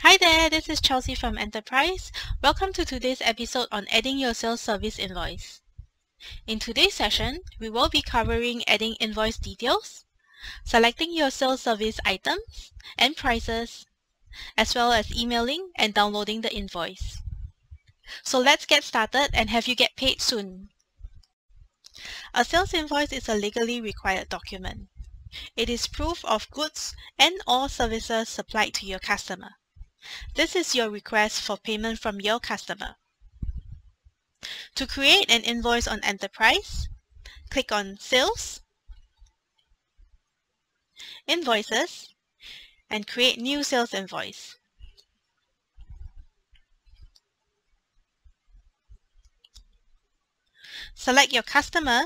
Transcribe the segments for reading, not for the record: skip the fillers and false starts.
Hi there, this is Chelsea from Enterprise. Welcome to today's episode on adding your sales service invoice. In today's session, we will be covering adding invoice details, selecting your sales service items and prices, as well as emailing and downloading the invoice. So let's get started and have you get paid soon. A sales invoice is a legally required document. It is proof of goods and/or services supplied to your customer. This is your request for payment from your customer. To create an invoice on Enterprise, click on Sales, Invoices, and create new sales invoice. Select your customer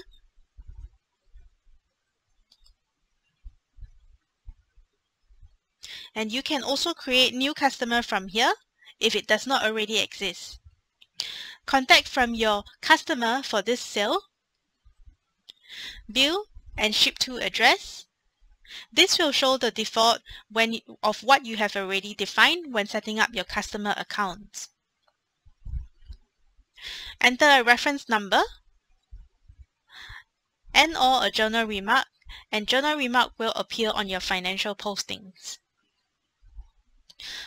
and you can also create new customer from here if it does not already exist. Contact from your customer for this sale, bill and ship to address. This will show the default of what you have already defined when setting up your customer accounts. Enter a reference number and/or a journal remark, and journal remark will appear on your financial postings.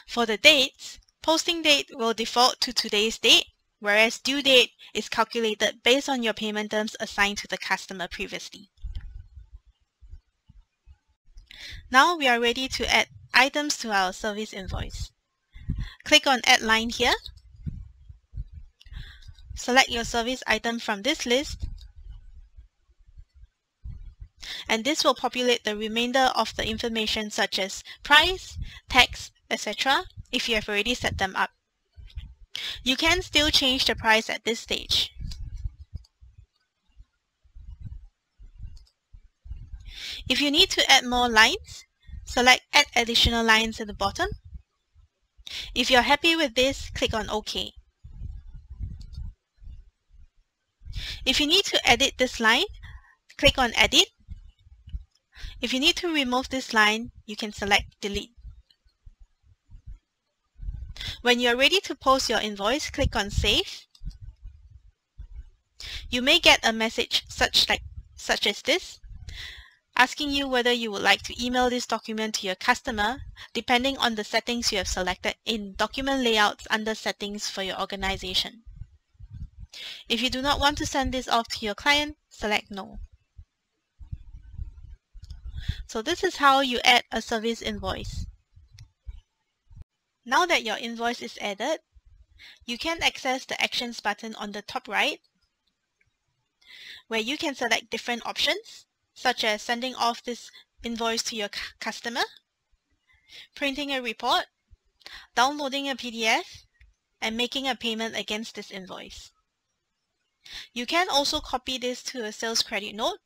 For the dates, posting date will default to today's date, whereas due date is calculated based on your payment terms assigned to the customer previously. Now we are ready to add items to our service invoice. Click on Add Line here. Select your service item from this list, and this will populate the remainder of the information such as price, tax, etc. if you have already set them up. You can still change the price at this stage. If you need to add more lines, select Add Additional Lines at the bottom. If you're happy with this, click on OK. If you need to edit this line, click on Edit. If you need to remove this line, you can select Delete. When you're ready to post your invoice, click on Save. You may get a message such as this, asking you whether you would like to email this document to your customer, depending on the settings you have selected in Document Layouts under Settings for your organization. If you do not want to send this off to your client, select No. So this is how you add a service invoice. Now that your invoice is added, you can access the Actions button on the top right, where you can select different options, such as sending off this invoice to your customer, printing a report, downloading a PDF, and making a payment against this invoice. You can also copy this to a sales credit note,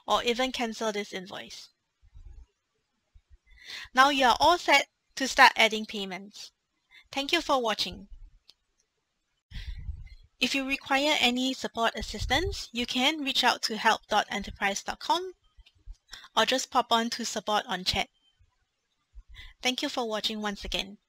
or even cancel this invoice. Now you are all set to start adding payments. Thank you for watching. If you require any support assistance, you can reach out to help.enterprise.com or just pop on to support on chat. Thank you for watching once again.